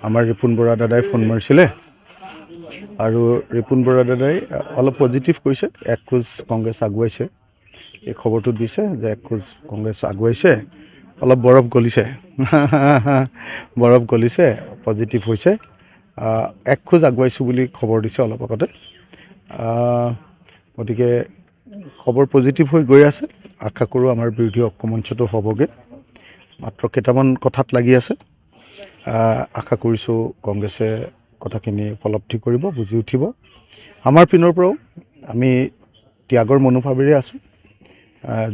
আমাৰ ৰিপুণ বৰা দাদাই ফোন মাৰিছিলে আৰু ৰিপুণ বৰা দাদাই অলপ পজিটিভ কৈছে, এক খোজ কংগ্ৰেছ আগুৱাইছে। এই খবৰটো দিছে যে এক খোজ কংগ্ৰেছ আগুৱাইছে, অলপ বৰফ গলিছে বৰফ গলিছে, পজিটিভ হৈছে, এক খোজ আগুৱাইছোঁ বুলি খবৰ দিছে অলপ আগতে। গতিকে খবৰ পজিটিভ হৈ গৈ আছে। আশা কৰোঁ আমাৰ বিৰোধী ঐক্যমঞ্চটো হ'বগৈ, মাত্ৰ কেইটামান কথাত লাগি আছে। আশা কৰিছোঁ কংগ্ৰেছে কথাখিনি উপলব্ধি কৰিব, বুজি উঠিব। আমাৰ পিনৰ পৰাও আমি ত্যাগৰ মনোভাৱেৰে আছোঁ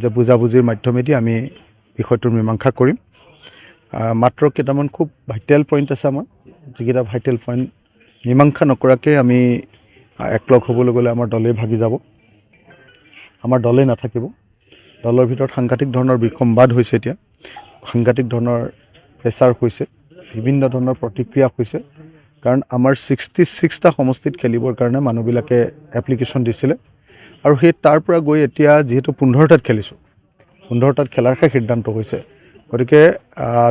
যে বুজাবুজিৰ মাধ্যমেদি আমি বিষয়টোৰ মীমাংসা কৰিম। মাত্ৰ কেইটামান খুব ভাইটেল পইণ্ট আছে আমাৰ, যিকেইটা ভাইটেল পইণ্ট মীমাংসা নকৰাকৈ আমি একলগ হ'বলৈ গ'লে আমাৰ দলেই ভাগি যাব, আমাৰ দলেই নাথাকিব। দলৰ ভিতৰত সাংঘাতিক ধৰণৰ বিসম্বাদ হৈছে, এতিয়া সাংঘাতিক ধৰণৰ প্ৰেছাৰ হৈছে, বিভিন্ন ধৰণৰ প্ৰতিক্ৰিয়া হৈছে। কাৰণ আমাৰ 66টা সমষ্টিত খেলিবৰ কাৰণে মানুহবিলাকে এপ্লিকেশ্যন দিছিলে আৰু সেই তাৰ পৰা গৈ এতিয়া যিহেতু 15টাত খেলিছোঁ, 15টাত খেলাৰহে সিদ্ধান্ত হৈছে। গতিকে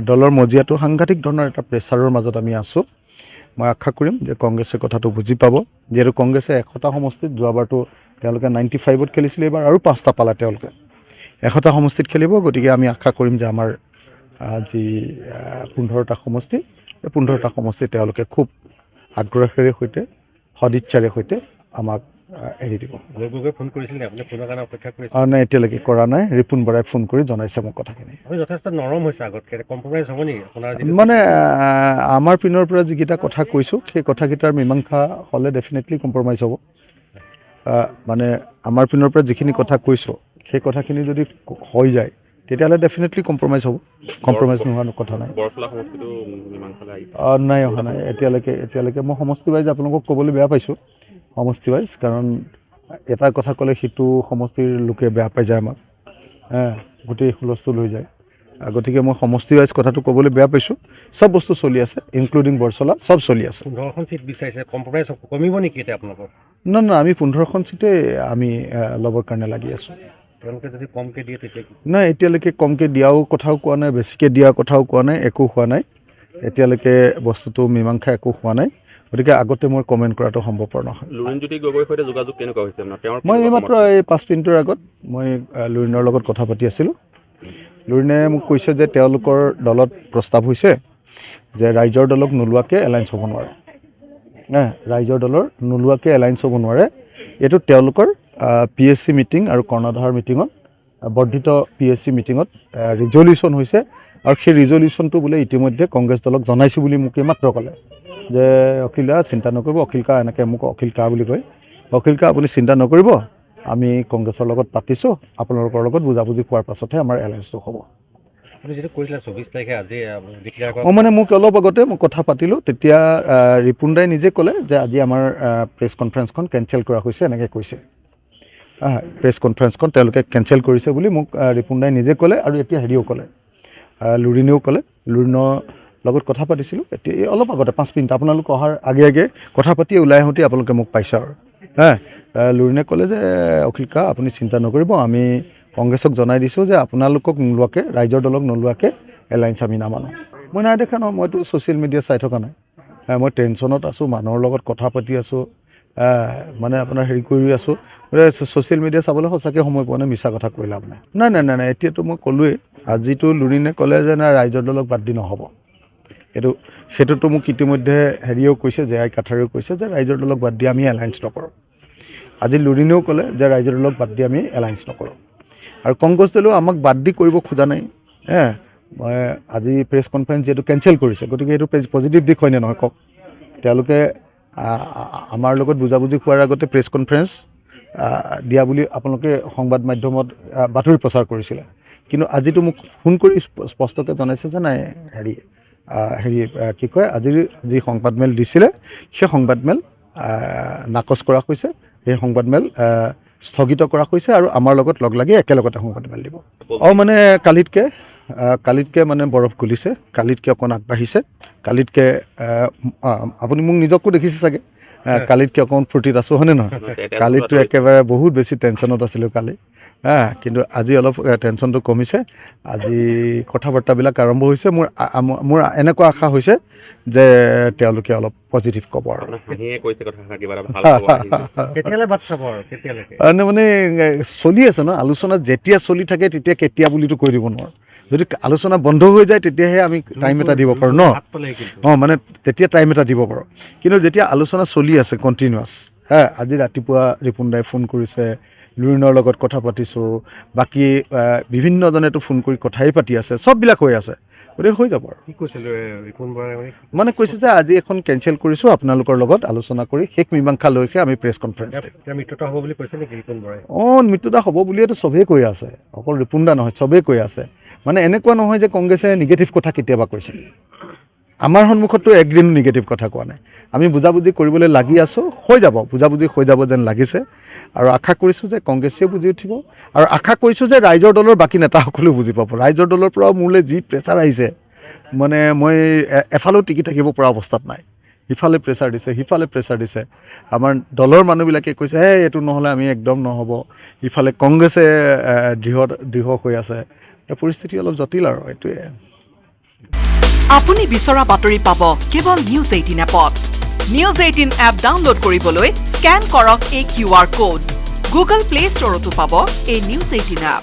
দলৰ মজিয়াটো সাংঘাতিক ধৰণৰ এটা প্ৰেছাৰৰ মাজত আমি আছোঁ। মই আশা কৰিম যে কংগ্ৰেছে কথাটো বুজি পাব, যিহেতু কংগ্ৰেছে 100টা সমষ্টিত, যোৱাবাৰতো তেওঁলোকে 95ত খেলিছিলে, এইবাৰ আৰু 5টা পালে তেওঁলোকে 100টা সমষ্টিত খেলিব। গতিকে আমি আশা কৰিম যে আমাৰ যি 15টা সমষ্টি, এই 15টা সমষ্টি তেওঁলোকে খুব আগ্ৰহেৰে সৈতে, সদিচ্ছাৰে সৈতে আমাক এৰি দিব। ফোন কৰিছিল নে আপুনি? ফোনৰ কাৰণে অপেক্ষা কৰিছিল? নাই, এতিয়ালৈকে কৰা নাই। ৰিপুণ বৰাই ফোন কৰি জনাইছে মোক কথাখিনি। যথেষ্ট নৰম হৈছে আগতকৈ, কম্প্ৰমাইজ হ'ব নেকি আপোনাৰ? মানে আমাৰ পিনৰ পৰা যিকেইটা কথা কৈছোঁ, সেই কথাকেইটাৰ মীমাংসা হ'লে ডেফিনেটলি কম্প্ৰমাইজ হ'ব। মানে আমাৰ পিনৰ পৰা যিখিনি কথা কৈছোঁ, সেই কথাখিনি যদি হৈ যায় তেতিয়াহ'লে ডেফিনেটলি কম্প্ৰমাইজ হ'ব। কম্প্ৰমাইজ নোহোৱা কথা নাই। নাই, অহা নাই এতিয়ালৈকে। মই সমষ্টি ৱাইজ আপোনালোকক ক'বলৈ বেয়া পাইছোঁ, সমষ্টি ৱাইজ, কাৰণ এটা কথা ক'লে সিটো সমষ্টিৰ লোকে বেয়া পাই যায় আমাক, গোটেই হুলস্থুল হৈ যায়। গতিকে মই সমষ্টি ৱাইজ কথাটো ক'বলৈ বেয়া পাইছোঁ। চব বস্তু চলি আছে, ইনক্লুডিং বৰচলা, চব চলি আছে। 15খন চিট বিচাৰিছে, কম্প্ৰমাইজ কমিব নেকি এতিয়া আপোনালোকৰ? নাই, আমি 15খন চিটেই আমি ল'বৰ কাৰণে লাগি আছোঁ। তেওঁলোকে যদি কমকৈ দিয়ে তেতিয়া? নাই, এতিয়ালৈকে কমকৈ দিয়াও কথাও কোৱা নাই, বেছিকৈ দিয়াৰ কথাও কোৱা নাই, একো হোৱা নাই এতিয়ালৈকে। বস্তুটো মীমাংসা একো হোৱা নাই, গতিকে আগতে মই কমেণ্ট কৰাটো সম্ভৱপৰ নহয়। লুৰিণজ্যোতি গগৈৰ সৈতে যোগাযোগ কেনেকুৱা হৈছে? মই এইমাত্ৰ এই 5 মিনিটৰ আগত মই লুৰিণৰ লগত কথা পাতি আছিলোঁ। লুৰিণে মোক কৈছে যে তেওঁলোকৰ দলত প্ৰস্তাৱ হৈছে যে ৰাইজৰ দলক নোলোৱাকৈ এলায়েন্স হ'ব নোৱাৰে, ৰাইজৰ দলৰ নোলোৱাকৈ এলায়েন্স হ'ব নোৱাৰে। এইটো তেওঁলোকৰ PSC মিটিং আৰু কৰ্ণধাৰ মিটিঙত, বৰ্ধিত PSC মিটিঙত ৰিজলিউশ্যন হৈছে, আৰু সেই ৰিজলিউশ্যনটো বোলে ইতিমধ্যে কংগ্ৰেছ দলক জনাইছোঁ বুলি মোক এইমাত্ৰ ক'লে, যে অখিল দা চিন্তা নকৰিব, অখিল কা, এনেকৈ মোক অখিল কা বুলি কয়, অখিল কা আপুনি চিন্তা নকৰিব, আমি কংগ্ৰেছৰ লগত পাতিছোঁ, আপোনালোকৰ লগত বুজাবুজি হোৱাৰ পাছতহে আমাৰ এলায়েন্সটো হ'ব। মানে মোক অলপ আগতে মই কথা পাতিলোঁ, তেতিয়া ৰিপুণ দাই নিজে ক'লে যে আজি আমাৰ প্ৰেছ কনফাৰেন্সখন কেঞ্চেল কৰা হৈছে, এনেকৈ কৈছে। প্ৰেছ কনফাৰেন্সখন তেওঁলোকে কেঞ্চেল কৰিছে বুলি মোক ৰিপুণ দাই নিজে ক'লে, আৰু এতিয়া হেৰিও ক'লে, লুৰিণেও ক'লে। লুৰিণৰ লগত কথা পাতিছিলোঁ এতিয়া অলপ আগতে, 5 মিনিট, আপোনালোক অহাৰ আগে কথা পাতি ওলাই আহোঁতে আপোনালোকে মোক পাইছে আৰু। লুৰিণে ক'লে যে অখিল কা আপুনি চিন্তা নকৰিব, আমি কংগ্ৰেছক জনাই দিছোঁ যে আপোনালোকক নোলোৱাকৈ, ৰাইজৰ দলক নোলোৱাকৈ এলায়েন্স আমি নামানো। মই নাই দেখা নহয়, মইতো ছ'চিয়েল মিডিয়া চাই থকা নাই, মই টেনশ্যনত আছোঁ, মানুহৰ লগত কথা পাতি আছোঁ, মানে আপোনাৰ হেৰি কৰি আছোঁ। ছ'চিয়েল মিডিয়া চাবলৈ সঁচাকৈ সময় পোৱা নাই, মিছা কথা কৈ লাভ নাই। নাই, এতিয়াতো মই ক'লোৱেই, আজিতো লুৰিণে ক'লে যে নাই ৰাইজৰ দলক বাদ দি নহ'ব। সেইটোতো মোক ইতিমধ্যে হেৰিয়েও কৈছে, জে.আই. কাঠাৰেও কৈছে যে ৰাইজৰ দলক বাদ দি আমি এলায়েন্স নকৰোঁ। আজি লুৰিণেও ক'লে যে ৰাইজৰ দলক বাদ দি আমি এলায়েন্স নকৰোঁ, আৰু কংগ্ৰেছ দলেও আমাক বাদ দি কৰিব খোজা নাই। মই আজি প্ৰেছ কনফাৰেন্স যিহেতু কেঞ্চেল কৰিছে, গতিকে সেইটো পজিটিভ দিশ হয়নে নহয় কওক? তেওঁলোকে আমাৰ লগত বুজাবুজি হোৱাৰ আগতে প্ৰেছ কনফাৰেন্স দিয়া বুলি আপোনালোকে সংবাদ মাধ্যমত বাতৰি প্ৰচাৰ কৰিছিলে, কিন্তু আজিতো মোক ফোন কৰি স্পষ্টকৈ জনাইছে যে নাই কি কয়, আজিৰ যি সংবাদমেল দিছিলে সেই সংবাদমেল নাকচ কৰা হৈছে, সেই সংবাদমেল স্থগিত কৰা হৈছে, আৰু আমাৰ লগত লগ লাগি একেলগতে সংবাদমেল দিব। মানে কালিতকৈ মানে বৰফ গলিছে, কালিতকৈ অকণ আগবাঢ়িছে, কালিতকৈ আপুনি মোক নিজকো দেখিছে চাগে, কালিতকৈ অকণমান ফূৰ্তিত আছোঁ হয়নে নহয় কালিতো একেবাৰে বহুত বেছি টেনশ্যনত আছিলোঁ কালি কিন্তু আজি অলপ টেনশ্যনটো কমিছে আজি কথা বাৰ্তাবিলাক আৰম্ভ হৈছে মোৰ এনেকুৱা আশা হৈছে যে তেওঁলোকে অলপ পজিটিভ ক'ব আৰু হাঁহিয়ে কৈছে কথাষাৰ কিবা এটা ভাল খবৰ আহিছে। কেতিয়ালৈ বাট চাব আৰু কেতিয়ালৈকে মানে চলি আছে ন আলোচনা যেতিয়া চলি থাকে তেতিয়া কেতিয়া বুলিতো কৈ দিব নোৱাৰোঁ যদি আলোচনা বন্ধ হৈ যায় তেতিয়াহে আমি টাইম এটা দিব পাৰোঁ ন হাত পালে কিন্তু মানে তেতিয়া টাইম এটা দিব পাৰোঁ কিন্তু যেতিয়া আলোচনা চলি আছে কণ্টিনিউৱাছ আজি ৰাতিপুৱা ৰিপুন দাই ফোন কৰিছে লুৰিনৰ লগত কথা পাতিছোঁ বাকী বিভিন্নজনেতো ফোন কৰি কথাই পাতি আছে চববিলাক হৈ আছে গতিকে হৈ যাব আৰু কি কৈছিল ৰিপুন বৰাই মানে কৈছে যে আজি এখন কেঞ্চেল কৰিছোঁ আপোনালোকৰ লগত আলোচনা কৰি শেষ মীমাংসা লৈহে আমি প্ৰেছ কনফাৰেঞ্চ দিম এতিয়া মৃত্যুতা হ'ব বুলি কৈছে নেকি ৰিপুন বৰাই মৃত্যুদা হ'ব বুলিয়েতো চবেই কৈ আছে অকল ৰিপুন দা নহয় চবেই কৈ আছে মানে এনেকুৱা নহয় যে কংগ্ৰেছে নিগেটিভ কথা কেতিয়াবা কৈছে আমাৰ সন্মুখততো একদিনো নিগেটিভ কথা কোৱা নাই আমি বুজাবুজি কৰিবলৈ লাগি আছোঁ হৈ যাব বুজাবুজি হৈ যাব যেন লাগিছে আৰু আশা কৰিছোঁ যে কংগ্ৰেছেও বুজি উঠিব আৰু আশা কৰিছোঁ যে ৰাইজৰ দলৰ বাকী নেতাসকলেও বুজি পাব ৰাইজৰ দলৰ পৰাও মোলৈ যি প্ৰেছাৰ আহিছে মানে মই এফালেও টিকি থাকিব পৰা অৱস্থাত নাই সিফালে প্ৰেছাৰ দিছে সিফালে প্ৰেছাৰ দিছে আমাৰ দলৰ মানুহবিলাকে কৈছে এইটো নহ'লে আমি একদম নহ'ব ইফালে কংগ্ৰেছে দৃঢ় হৈ আছে পৰিস্থিতি অলপ জটিল আৰু এইটোৱে আপুনি বিচৰা বাতৰি পাব কেৱল নিউজ 18 এপত নিউজ 18 এপ ডাউনলোড কৰিবলৈ স্কেন কৰক এই QR কোড গুগল প্লে ষ্টৰতো পাব এই নিউজ 18 এপ